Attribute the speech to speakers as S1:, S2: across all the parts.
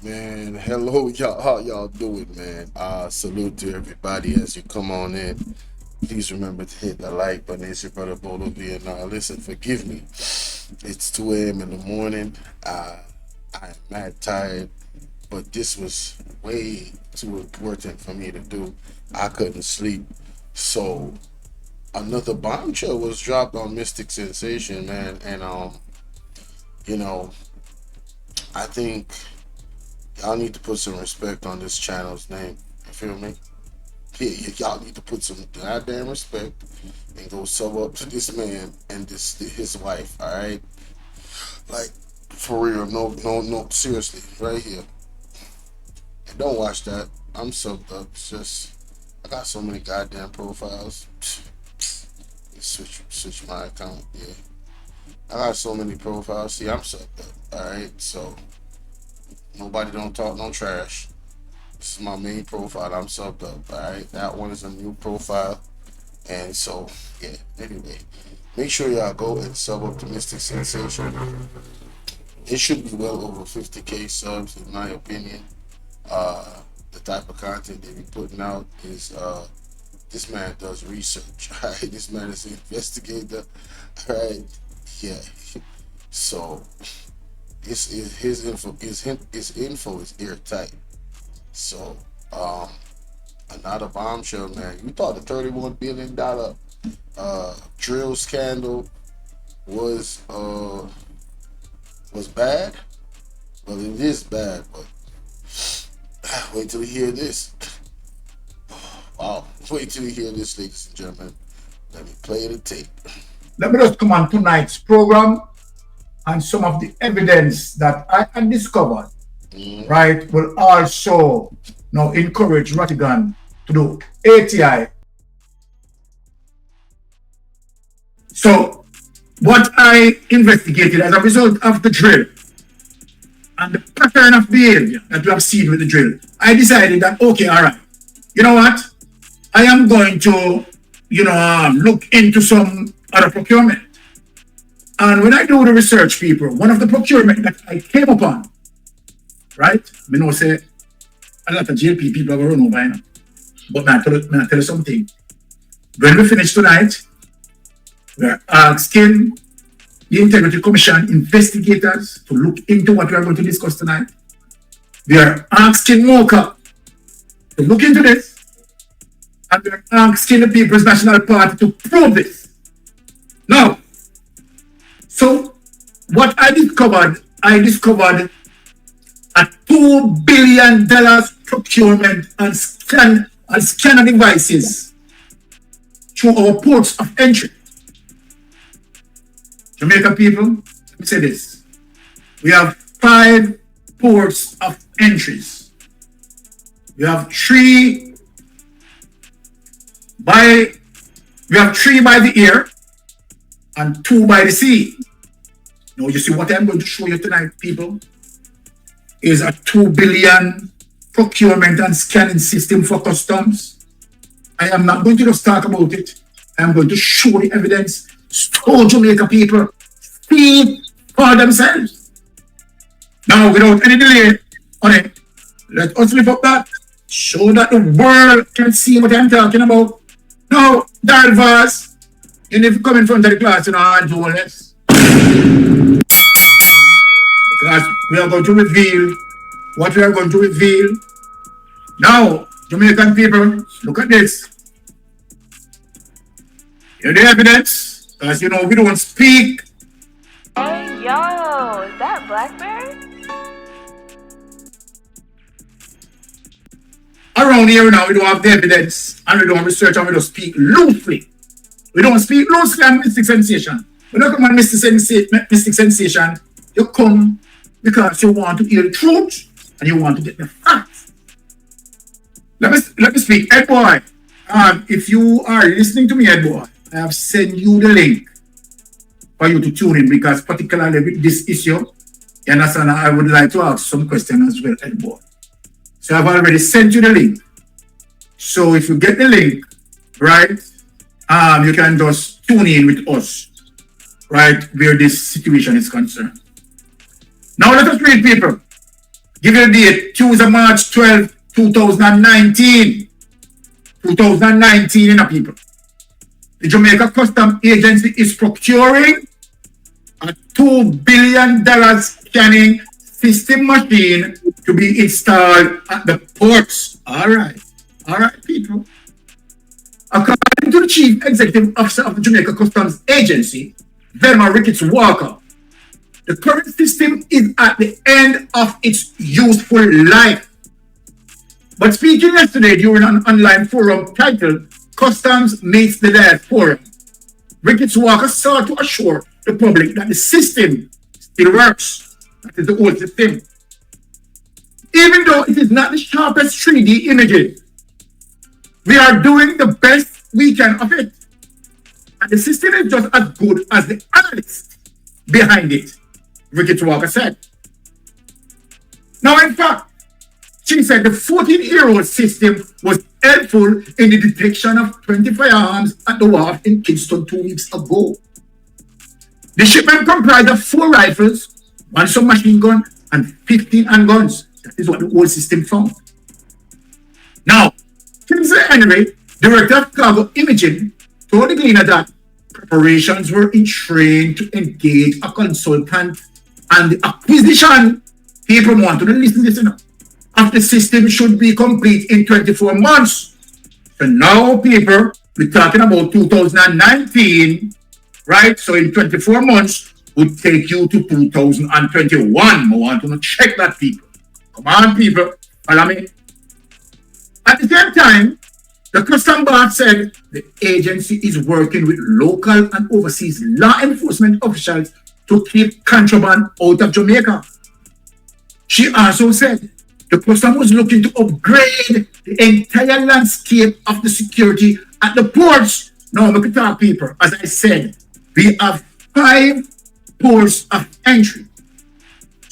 S1: Man, hello, y'all. How y'all doing, man? Salute to everybody as you come on in. Please remember to hit the like button. It's your brother Bolo being listen, forgive me. It's 2 a.m. in the morning. I'm mad tired, but this was way too important for me to do. I couldn't sleep. So another bombshell was dropped on Mystic Sensation, man. And you know, I think y'all need to put some respect on this channel's name. You feel me? Yeah, y'all need to put some goddamn respect and go sub up to this man and this his wife. All right, like for real. No, no, no. Seriously, right here. And don't watch that. I'm subbed up. It's just I got so many goddamn profiles. Switch my account. Yeah, I got so many profiles. See, I'm subbed up. All right, so nobody don't talk no trash. This is my main profile. I'm subbed up. All right, that one is a new profile, and so yeah. Anyway, make sure y'all go and sub up to Mystic Sensation. It should be well over 50K subs, in my opinion. The type of content they be putting out is this man does research. All right, this man is an investigator. All right, yeah. So his info is airtight. So, another bombshell, man. You thought the $31 billion drill scandal was bad? Well, it is bad, but wait till you hear this. Wow, wait till you hear this, ladies and gentlemen. Let me play the tape.
S2: Let me just come on tonight's program and some of the evidence that I had discovered, right, will also now encourage Ratigan to do ATI. So, what I investigated as a result of the drill and the pattern of behavior that we have seen with the drill, I decided that, okay, all right, you know what? I am going to, look into some other procurement. And when I do the research, people, one of the procurement that I came upon, right? Me know say a lot of JP people are going to run over, you know. But may I tell you something. When we finish tonight, we are asking the Integrity Commission investigators to look into what we are going to discuss tonight. We are asking MOCA to look into this. And we are asking the People's National Party to prove this. Now, so what I discovered a $2 billion procurement and scanner devices through our ports of entry. Jamaican people, let me say this. We have 5 ports of entries. We have 3 by the air and 2 by the sea. Now you see what I'm going to show you tonight, people, is a 2 billion procurement and scanning system for customs. I am not going to just talk about it. I am going to show the evidence. So Jamaica people speak for themselves. Now, without any delay on it, let us lift up that. Show that the world can see what I'm talking about. Now, that verse, and if you come in front of the class, you know, and do this. Because we are going to reveal what we are going to reveal. Now, Jamaican people, look at this. Hear the evidence, because you know we don't speak.
S3: Hey yo, is that Blackberry?
S2: Around here now, we don't have the evidence, and we don't research, and we don't speak loosely. We don't speak loosely on Mystic Sensation. We don't come on Mystic Sensation. You come because you want to hear the truth and you want to get the facts. Let me speak. Ed boy, if you are listening to me, Ed boy, I have sent you the link for you to tune in because particularly with this issue, you understand, I would like to ask some questions as well, Ed boy. So I've already sent you the link. So if you get the link, right, you can just tune in with us, right, where this situation is concerned. Now let us read, people. Give you the date, Tuesday, March 12, 2019. 2019, you know, people. The Jamaica Customs Agency is procuring a $2 billion scanning system machine to be installed at the ports. All right, people. According to the Chief Executive Officer of the Jamaica Customs Agency, Velma Ricketts Walker, the current system is at the end of its useful life. But speaking yesterday during an online forum titled Customs Meets the Diaspora, Ricketts Walker sought to assure the public that the system still works. That is the old system. Even though it is not the sharpest 3D images, we are doing the best we can of it. And the system is just as good as the analyst behind it, Ricketts Walker said. Now, in fact, she said the 14-year-old system was helpful in the detection of 20 firearms at the wharf in Kingston 2 weeks ago. The shipment comprised of 4 rifles, 1 submachine gun, and 15 handguns. That is what the old system found. Now, Kingsley Henry, Director of Cargo Imaging, told the Gleaner that preparations were in train to engage a consultant and the acquisition, people want to listen to this enough, of the system should be complete in 24 months. So now, people, we're talking about 2019, right? So in 24 months would take you to 2021. I want to check that, people. Come on, people, follow me. At the same time, the Customs Board said the agency is working with local and overseas law enforcement officials to keep contraband out of Jamaica. She also said the Customs was looking to upgrade the entire landscape of the security at the ports. Now, look at our people. As I said, we have 5 ports of entry.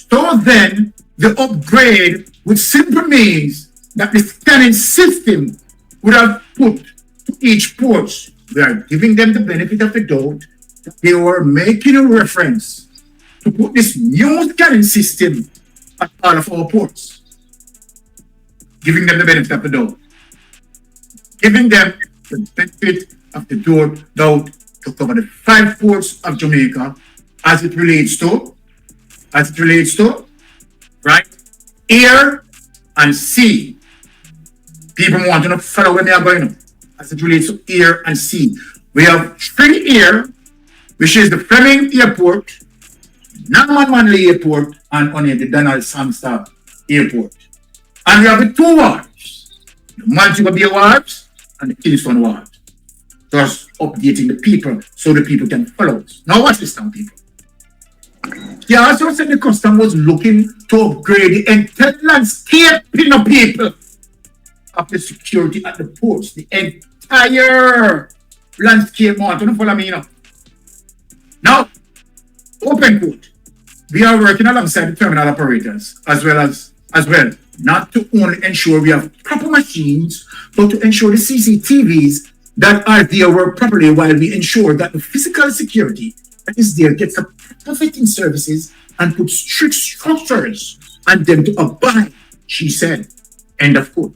S2: So then, the upgrade would simply mean that the scanning system would have put to each port. We are giving them the benefit of the doubt that they were making a reference to put this new scanning system at all of our ports. Giving them the benefit of the doubt. Giving them the benefit of the doubt to cover the 5 ports of Jamaica as it relates to, right, air and sea. People want to know follow where they are going as it relates to air and sea. We have 3 air, which is the Fleming Airport, Norman Manley Airport, and only the Donald Samstar Airport. And we have the 2 wharves, the Montego Bay wharves and the Kingston wharves. Just updating the people so the people can follow us. Now watch this now, people. He also said the Customs was looking to upgrade the entire landscape of people of the security at the ports. The entire landscape. Want to follow me now? Now, open quote. We are working alongside the terminal operators as well, not to only ensure we have proper machines, but to ensure the CCTVs that are there work properly while we ensure that the physical security that is there gets the proper fitting services and put strict structures on them to abide, she said. End of quote.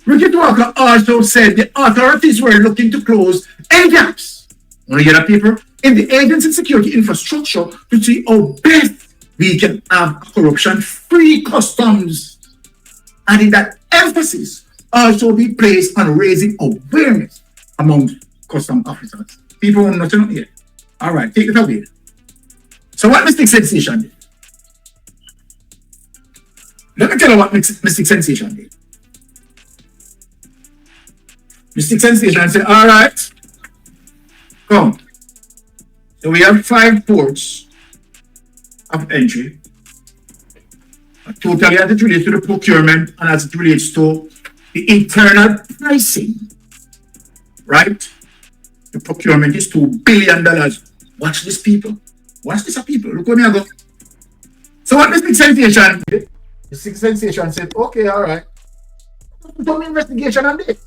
S2: Ricketts Walker also said the authorities were looking to close any gaps, want to get up, people, in the agency security infrastructure to see how best we can have corruption-free customs. And in that emphasis also be placed on raising awareness among customs officers. People want not to know yet. All right, take it away. So what Mystic Sensation did? Let me tell you what Mystic Sensation did. Mystic Sensation said, all right, come. So we have 5 ports of entry. Totally as it relates to the procurement and as it relates to the internal pricing, right? The procurement is $2 billion. Watch this, people. Watch this, people. Look where me I go. So what Mystic Sensation did? Mystic Sensation said, okay, all right. Put some investigation on this.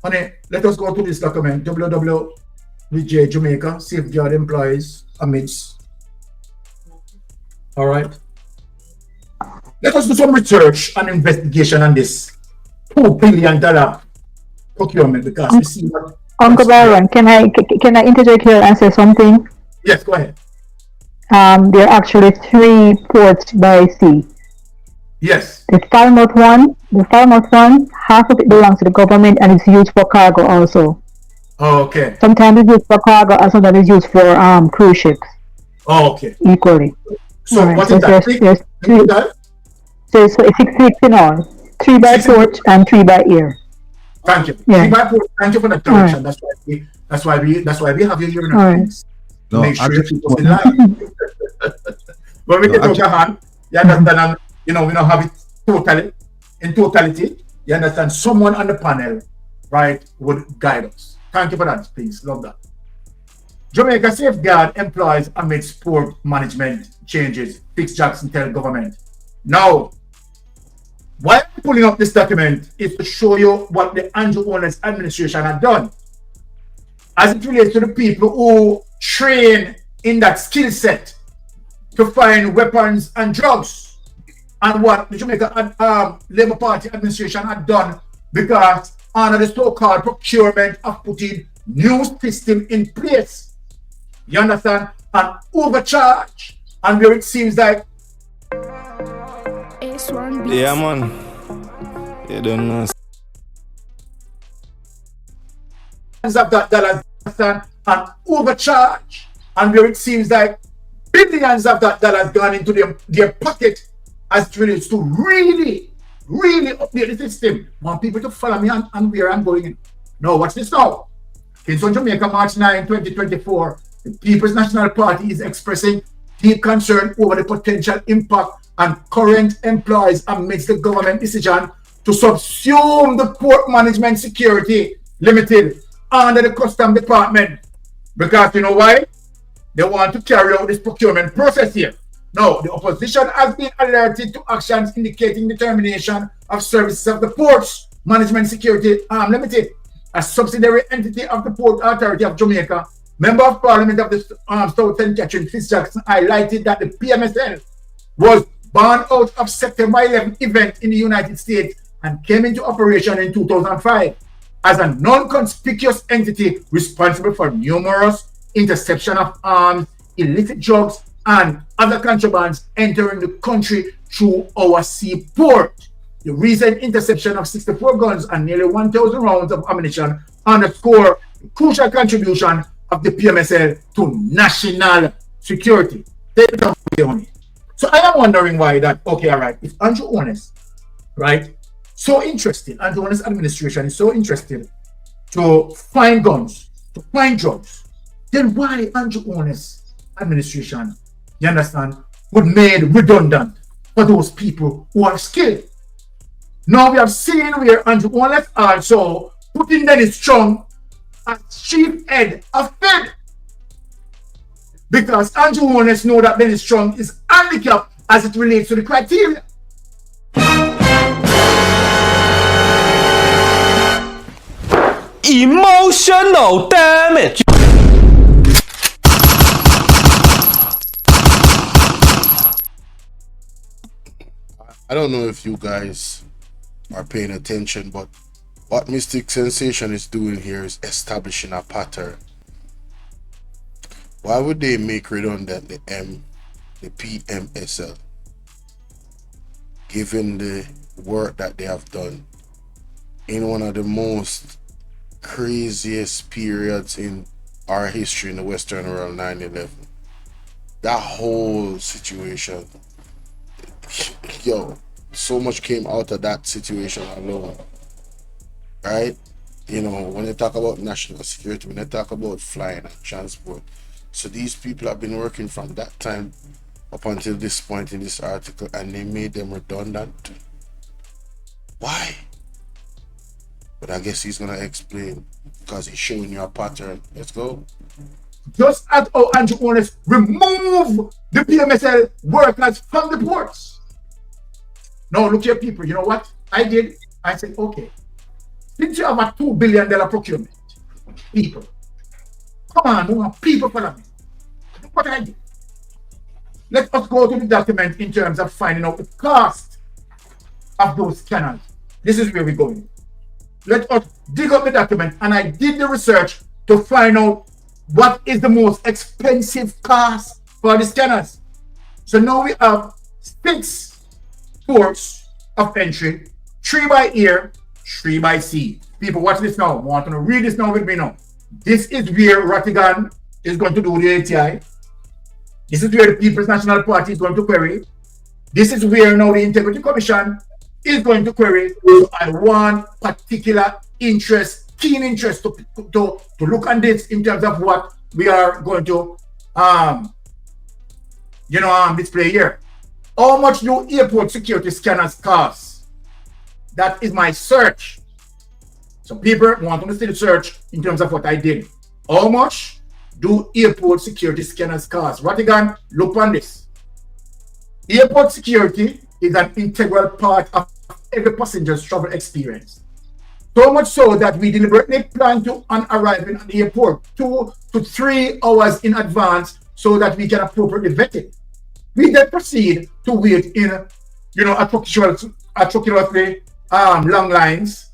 S2: Honey, let us go to this document, www.J Jamaica, Safeguard Employees Amidst. All right. Let us do some research and investigation on this $2 billion procurement because we see what.
S4: Uncle Byron, can I interject here and say something?
S2: Yes, go ahead.
S4: There are actually 3 ports by sea.
S2: Yes.
S4: The Falmouth one, half of it belongs to the government and it's used for cargo also.
S2: Okay.
S4: Sometimes it's used for cargo and sometimes it's used for cruise ships.
S2: Okay.
S4: Equally.
S2: So
S4: Right.
S2: what is that?
S4: So it's 6 in all. 3 by port and 3 by air.
S2: Thank you.
S4: Yeah.
S2: Thank you for that correction. Right. That's why we have you here in our things.
S5: No,
S2: make sure people in line. When we get out your hand, you understand, we don't have it totally in totality. You understand, someone on the panel, right, would guide us. Thank you for that, please. Love that. Jamaica Safeguard employs amidst port management changes, Fix Jackson tell government. Now, why I'm pulling up this document is to show you what the Andrew Owens administration had done as it relates to the people who train in that skill set to find weapons and drugs, and what the Jamaica Labour Party administration had done, because under the so-called procurement of putting new system in place. You understand? An overcharge, and where it seems like
S6: yeah, man. You don't know.
S2: Of that dollars, an overcharge, and where it seems like billions of that dollars gone into their pocket as it relates to really update the system. I want people to follow me and where I'm going in. Now, watch this now. Kingston, Jamaica, March 9, 2024, the People's National Party is expressing deep concern over the potential impact on current employees amidst the government decision to subsume the Port Management Security Limited under the Custom Department. Because you know why? They want to carry out this procurement process here. Now, the opposition has been alerted to actions indicating the termination of services of the Ports Management Security Limited, a subsidiary entity of the Port Authority of Jamaica. Member of Parliament of the South St. Catherine, Fitz Jackson, highlighted that the PMSL was born out of September 11 event in the United States and came into operation in 2005 as a non-conspicuous entity responsible for numerous interception of arms, illicit drugs, and other contrabands entering the country through our seaport. The recent interception of 64 guns and nearly 1,000 rounds of ammunition underscore the crucial contribution of the PMSL to national security. So I am wondering why that, okay, all right, if Andrew Owens, right, so interested, Andrew Owens administration is so interested to find guns, to find drugs, then why Andrew Owens administration, you understand, would made redundant for those people who are skilled? Now we have seen where Andrew Owens also putting Dennis Strong as chief head of Fed, because Andrew Owens know that Dennis Strong is handicapped as it relates to the criteria.
S6: Emotional damage.
S1: I don't know if you guys are paying attention, but what Mystic Sensation is doing here is establishing a pattern. Why would they make redundant the PMSL, given the work that they have done in one of the most craziest periods in our history in the Western world, 9/11? That whole situation, yo, so much came out of that situation alone, right? You know, when they talk about national security, when they talk about flying and transport, so these people have been working from that time up until this point in this article, and they made them redundant. Why? But I guess he's gonna explain, because he's showing you a pattern. Let's go.
S2: Just as how Andrew Owens remove the PMSL workers from the ports. Now look here, people, you know what I did? I said, okay, since you have a $2 billion procurement, people, come on, we want people follow me. Look what I did. Let us go to the document in terms of finding out the cost of those scanners. This is where we're going. Let us dig up the document, and I did the research to find out what is the most expensive cost for the scanners. So now we have 6 ports of entry, 3 by air, 3 by sea. People, watch this now. I want to read this now with me now. This is where Ratigan is going to do the ATI. This is where the People's National Party is going to query. This is where now the Integrity Commission is going to query on one particular interest, keen interest to look at this in terms of what we are going to display here. How much do airport security scanners cost? That is my search. So people want to see the search in terms of what I did. How much do airport security scanners cost? Ratigan, look on this. Airport security is an integral part of every passenger's travel experience. So much so that we deliberately plan on arriving at the airport 2 to 3 hours in advance so that we can appropriately vet it. We then proceed to wait in, atrocious long lines,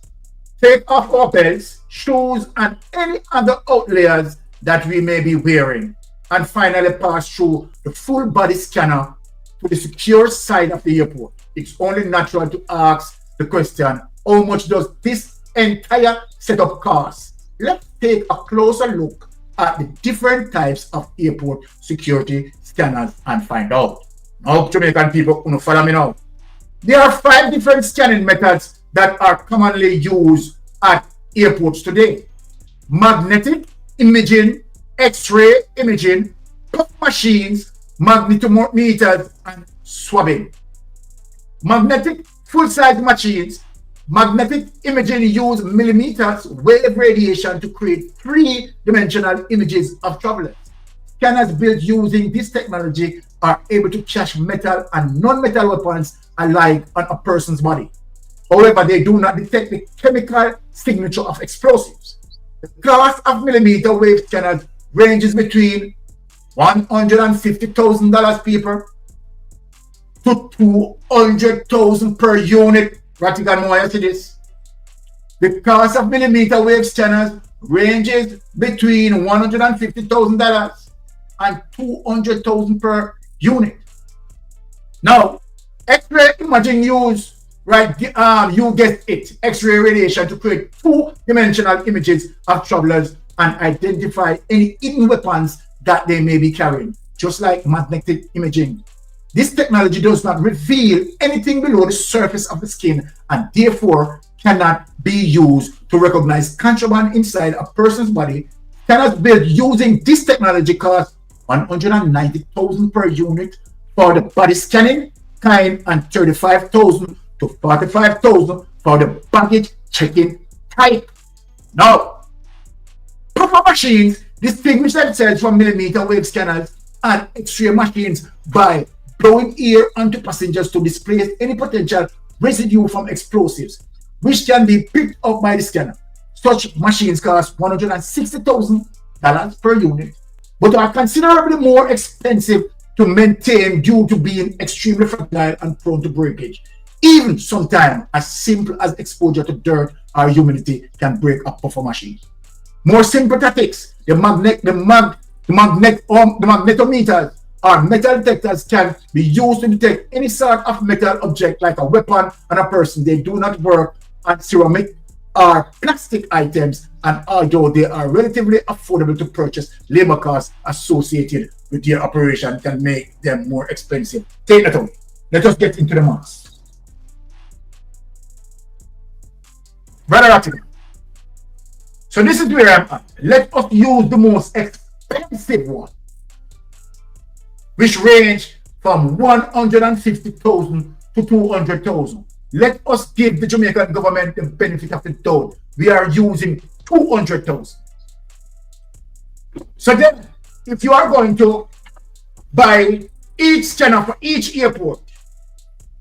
S2: take off our belts, shoes, and any other outlayers that we may be wearing, and finally pass through the full body scanner to the secure side of the airport. It's only natural to ask the question, how much does this entire setup cost? Let's take a closer look at the different types of airport security scanners and find out. Now, Jamaican people, follow me now. There are 5 different scanning methods that are commonly used at airports today: magnetic imaging, X-ray imaging, puff machines, magnetometers, and swabbing. Magnetic full-size machines. Magnetic imaging use millimeters wave radiation to create 3-dimensional images of travelers. Scanners built using this technology are able to catch metal and non-metal weapons alike on a person's body. However, they do not detect the chemical signature of explosives. The cost of millimeter wave scanners ranges between $150,000 people to $200,000 per unit. Ratigan, why I see this? The cost of millimeter wave scanners ranges between $150,000 and $200,000 per unit. Now, X-ray imaging use, you get it, X-ray radiation to create 2-dimensional images of travelers and identify any hidden weapons that they may be carrying, just like magnetic imaging. This technology does not reveal anything below the surface of the skin and therefore cannot be used to recognize contraband inside a person's body. Scanners built using this technology cost $190,000 per unit for the body scanning kind and $35,000 to $45,000 for the baggage checking type. Now, puffer machines distinguish themselves from millimeter wave scanners and X-ray machines by blowing air onto passengers to displace any potential residue from explosives, which can be picked up by the scanner. Such machines cost $160,000 per unit, but are considerably more expensive to maintain due to being extremely fragile and prone to breakage. Even sometimes as simple as exposure to dirt or humidity can break a puffer machine. More simple tactics, the magnetometers or metal detectors can be used to detect any sort of metal object like a weapon on a person. They do not work on ceramic or plastic items, and although they are relatively affordable to purchase, labor costs associated with their operation can make them more expensive. Take that out. Let us get into the maths. Brother Ratigan. So this is where I'm at. Let us use the most expensive one, which range from $150,000 to $200,000. Let us give the Jamaican government the benefit of the doubt. We are using $200,000. So then, if you are going to buy each scanner for each airport,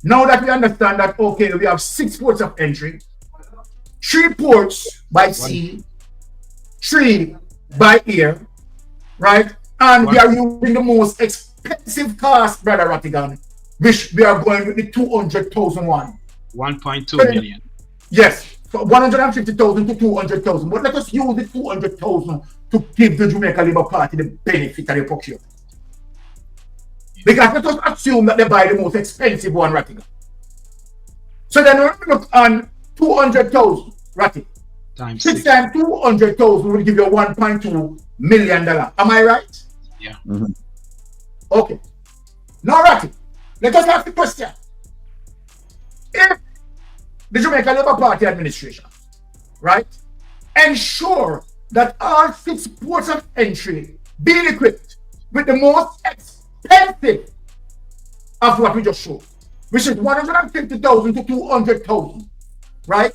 S2: now that we understand that, okay, we have 6 ports of entry, 3 ports by sea, 3 by air, right? And we are using the most expensive cost, brother Rattigan, which we are going with the 200,000 one.
S5: 1.2 million.
S2: Yes, so 150,000 to 200,000. But let us use the 200,000 to give the Jamaica Labour Party the benefit of the procurement. Because let us assume that they buy the most expensive one, Rattigan. So then when we look on 200,000, Rattigan.
S5: Times
S2: 6 times 200,000 will give you $1.2 million. Am I right?
S5: Yeah.
S7: Mhm.
S2: Okay. Now, Rattigan, let us ask the question. If the Jamaica Labour Party administration, right, ensure that all 6 ports of entry being equipped with the most expensive of what we just showed, which is 150,000 to 200,000, right?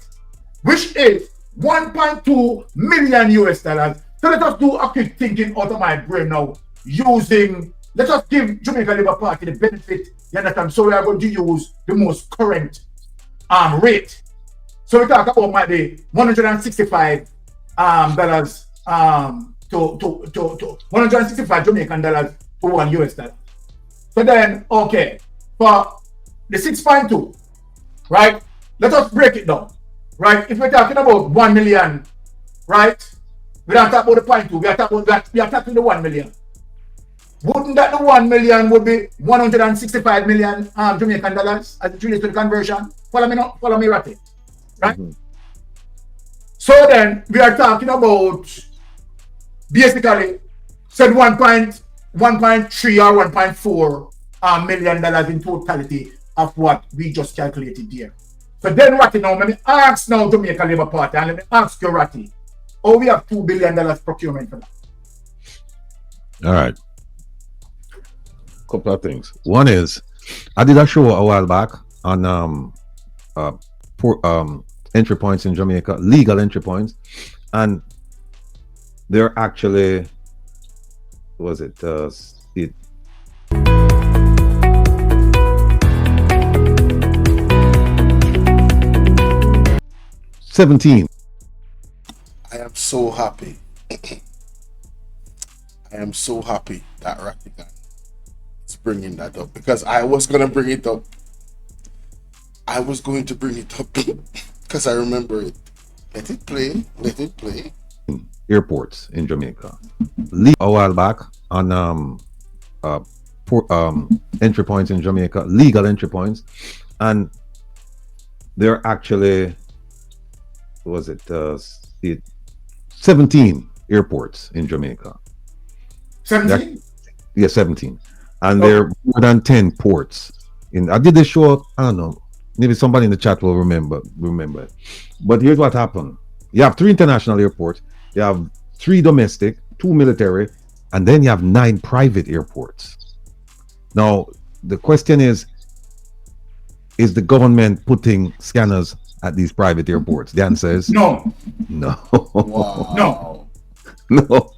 S2: Which is 1.2 million US dollars. So let us do a quick thinking out of my brain now, let us give Jamaica Labour Party the benefit, you understand? So we are going to use the most current rate. So we talk about might be $165 to 165 Jamaican dollars to $1 US. So then, okay, for the 6.2, right? Let us break it down, right? If we're talking about 1 million, right? We don't talk about the 0.2, we are talking the 1 million. Wouldn't that the 1 million would be 165 million Jamaican dollars as it relates to the conversion? Follow me, Ratty. Right?
S7: Mm-hmm.
S2: So then we are talking about basically said 1.3 or 1.4 million dollars in totality of what we just calculated here. So then Ratty, now let me ask now Jamaica Labour Party and let me ask you, Ratty, oh, we have $2 billion procurement for that.
S7: All right. Couple of things. One is, I did a show a while back on entry points in Jamaica, legal entry points, and they're actually, was it 17.
S1: I am so happy. I am so happy that Rattigan is bringing that up, because I was going to bring it up. I was going to bring it up because I remember it. Let it play. Let it play.
S7: Airports in Jamaica. A while back on entry points in Jamaica, legal entry points, and they're actually, was it 17 airports in Jamaica.
S2: 17?
S7: Yeah, 17, and there are more than 10 ports. I did this show. I don't know. Maybe somebody in the chat will remember it. But here's what happened. You have 3 international airports, you have 3 domestic, 2 military, and then you have 9 private airports. Now, the question is the government putting scanners at these private airports? The answer is
S2: no.
S1: Wow.
S7: No.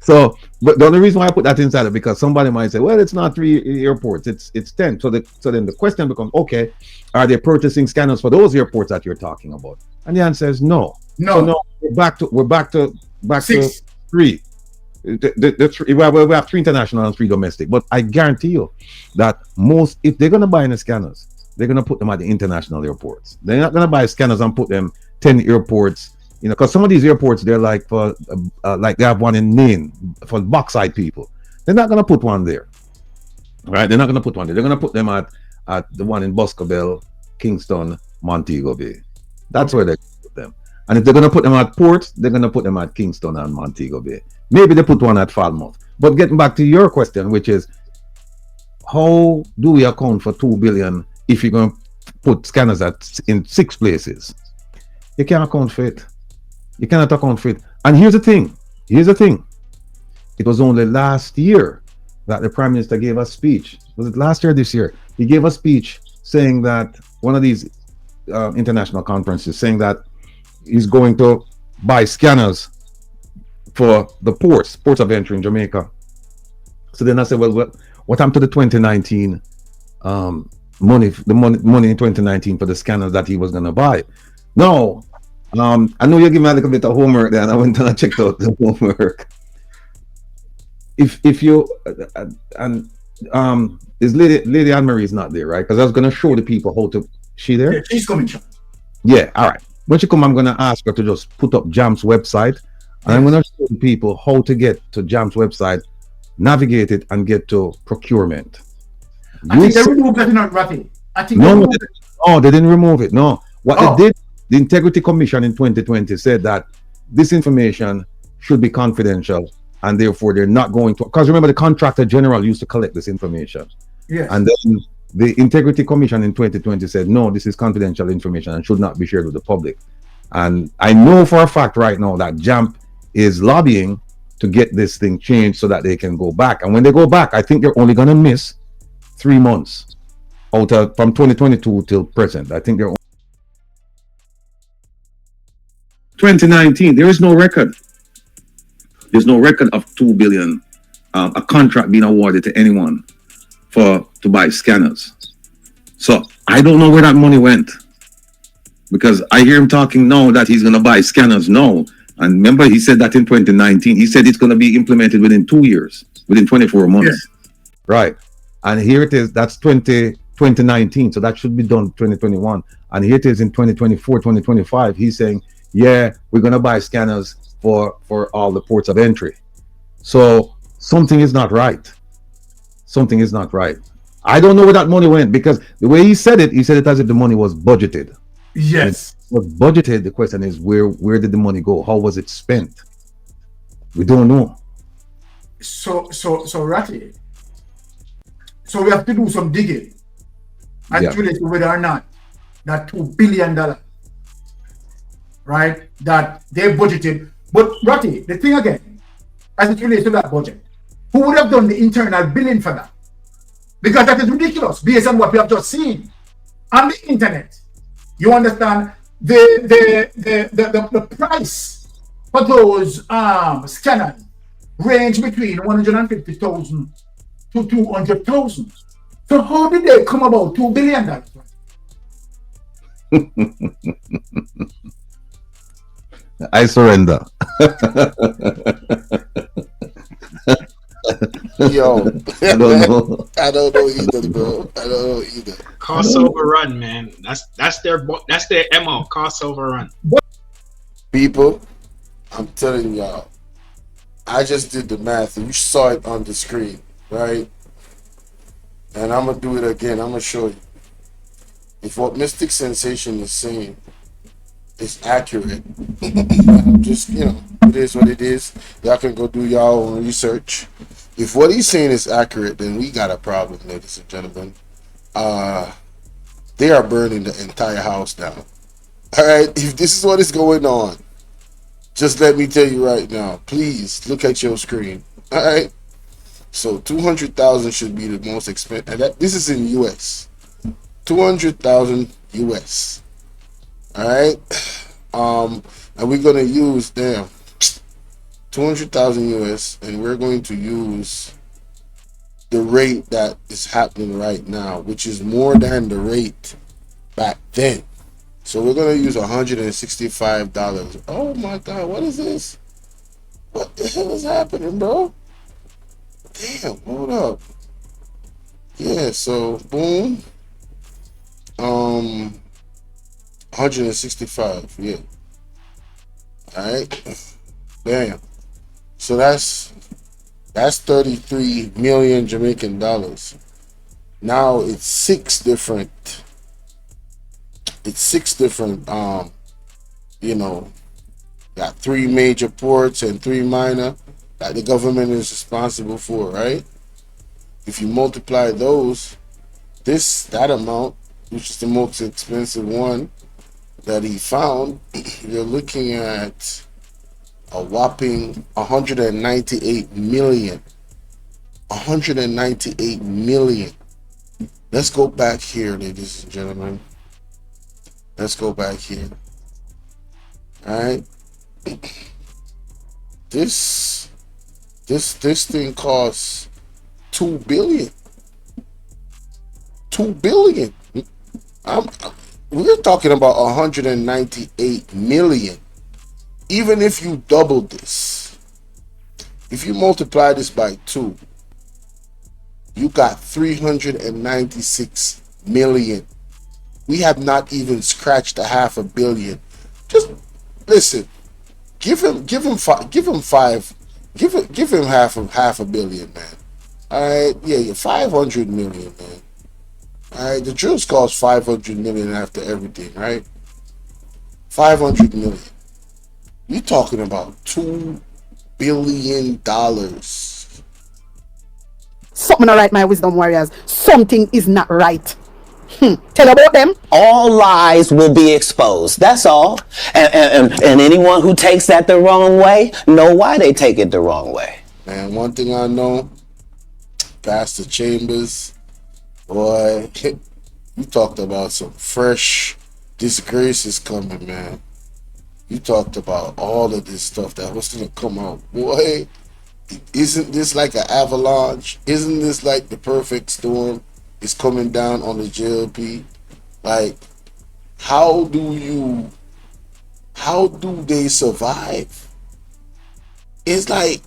S7: So, but the only reason why I put that inside is because somebody might say, well, it's not 3 airports, it's 10. So then the question becomes, okay, are they purchasing scanners for those airports that you're talking about? And the answer is no. So no, we're back to 3. We have 3 international and 3 domestic. But I guarantee you that if they're gonna buy any scanners, they're gonna put them at the international airports. They're not gonna buy scanners and put them 10 airports. Because some of these airports, they're like for like they have one in Maine for bauxite people. They're not gonna put one there, right? They're not gonna put one there. They're gonna put them at the one in Boscobel, Kingston, Montego Bay. That's where they put them. And if they're gonna put them at ports, they're gonna put them at Kingston and Montego Bay. Maybe they put one at Falmouth. But getting back to your question, which is, how do we account for 2 billion if you're gonna put scanners in 6 places? You can't account for it. You cannot account for it. And here's the thing. It was only last year that the Prime Minister gave a speech. Was it last year or this year? He gave a speech saying that one of these international conferences, saying that he's going to buy scanners for the ports of entry in Jamaica. So then I said, well, what happened to the 2019 money in 2019 for the scanners that he was going to buy? No. I know you give me a little bit of homework there, and I went and I checked out the homework. If you and This lady Anne Marie is not there, right? Because I was gonna show the people how to. She there?
S2: Yeah, she's coming, Sean.
S7: Yeah. All right. When she come, I'm gonna ask her to just put up Jam's website, and I'm gonna show the people how to get to Jam's website, navigate it, and get to procurement.
S2: I think they removed that, not Ratty. I think
S7: No,
S2: they
S7: they didn't remove it. No, what they did, the Integrity Commission in 2020 said that this information should be confidential, and therefore they're not going to. Because remember, the contractor general used to collect this information.
S2: Yes.
S7: And then the Integrity Commission in 2020 said, no, this is confidential information and should not be shared with the public. And I know for a fact right now that JAMP is lobbying to get this thing changed so that they can go back. And when they go back, I think they're only going to miss 3 months out of from 2022 till present. I think they're 2019. There is no record. There's no record of 2 billion, a contract being awarded to anyone to buy scanners. So I don't know where that money went, because I hear him talking now that he's going to buy scanners now. And remember, he said that in 2019. He said it's going to be implemented within 2 years, within 24 months. Yeah. Right. And here it is. That's 2019. So that should be done 2021. And here it is in 2024, 2025. He's saying, yeah, we're going to buy scanners for all the ports of entry. So something is not right. Something is not right. I don't know where that money went, because the way he said it as if the money was budgeted.
S2: Yes.
S7: It was budgeted. The question is, where did the money go? How was it spent? We don't know.
S2: So Ratty. So we have to do some digging and to whether or not that $2 billion, right, that they budgeted. But Ratty, the thing again, as it relates to that budget, who would have done the internal billing for that? Because that is ridiculous based on what we have just seen on the internet. You understand? The price for those scanners range between 150,000 to 200,000. So how did they come about $2 billion?
S7: I surrender.
S1: Yo,
S7: I don't know.
S1: I don't know either, bro. I don't know either.
S5: Cost overrun, man. That's their MO. Cost overrun.
S1: People, I'm telling y'all, I just did the math, and you saw it on the screen, right? And I'm gonna do it again. I'm gonna show you. If what Mystic Sensation is saying is accurate, just, it is what it is. Y'all can go do y'all own research. If what he's saying is accurate, then we got a problem, ladies and gentlemen. They are burning the entire house down. All right, if this is what is going on, just let me tell you right now. Please look at your screen. All right. So 200,000 should be the most expensive, and this is in US. 200,000 US. All right. And we're gonna use 200,000 US, and we're going to use the rate that is happening right now, which is more than the rate back then. So we're gonna use $165. Oh my God, what is this? What the hell is happening, bro? Damn, hold up. Yeah, so boom. 165, yeah. Alright. Damn. So that's 33 million Jamaican dollars. Now it's six different got 3 major ports and 3 minor that the government is responsible for, right? If you multiply those, that amount, which is the most expensive one that he found, you're looking at a whopping 198 million. 198 million. Let's go back here, ladies and gentlemen. Let's go back here. All right. This thing costs 2 billion. 2 billion. We're talking about 198 million. Even if you double this, if you multiply this by 2, You got 396 million. We have not even scratched a $500 million. Just listen. Give him half a billion, man. All right, yeah, 500 million, man. All right, the drills cost 500 million after everything, right? 500 million. We talking about $2 billion.
S8: Something not right, my wisdom warriors. Something is not right. Tell about them.
S9: All lies will be exposed. That's all. And anyone who takes that the wrong way, know why they take it the wrong way.
S1: Man, one thing I know, Pastor Chambers, boy, you talked about some fresh disgraces coming, man. You talked about all of this stuff that was going to come out. Boy, isn't this like an avalanche? Isn't this like the perfect storm is coming down on the JLP? Like, how do they survive? It's like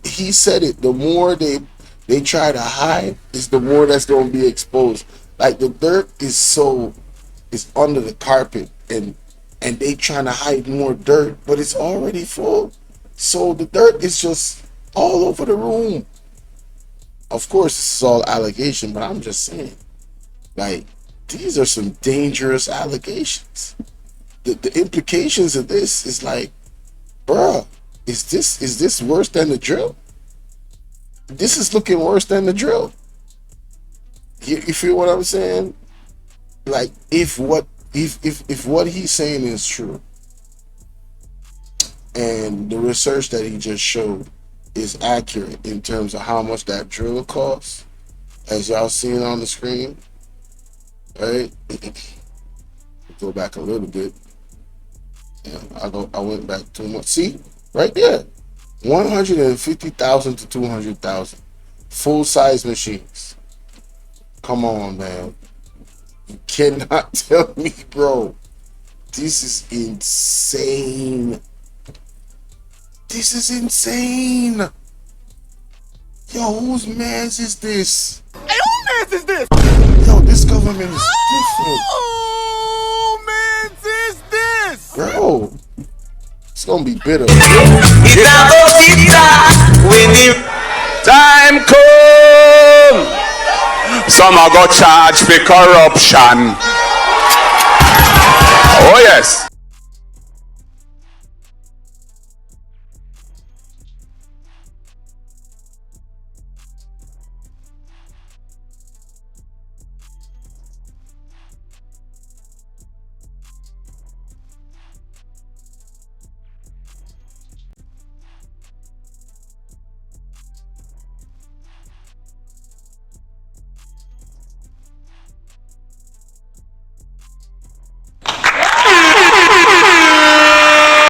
S1: he said it. The more they try to hide, is the more that's going to be exposed. Like the dirt is under the carpet, and they trying to hide more dirt, but it's already full. So the dirt is just all over the room. Of course, this is all allegation, but I'm just saying, like, these are some dangerous allegations. The implications of this is like, bruh, is this worse than the drill? This is looking worse than the drill. You feel what I'm saying? Like, if what he's saying is true, and the research that he just showed is accurate in terms of how much that drill costs, as y'all seeing on the screen, right? Go back a little bit. Yeah, I went back too much. See, right there, 150,000 to 200,000, full size machines. Come on, man. You cannot tell me, bro. This is insane. This is insane. Yo, whose mans is this?
S10: Hey, whose mans is this?
S1: Yo, this government is different.
S10: Whose mans is this?
S1: Bro, it's gonna be bitter.
S11: When the time come, some are go charge for corruption. Oh yes.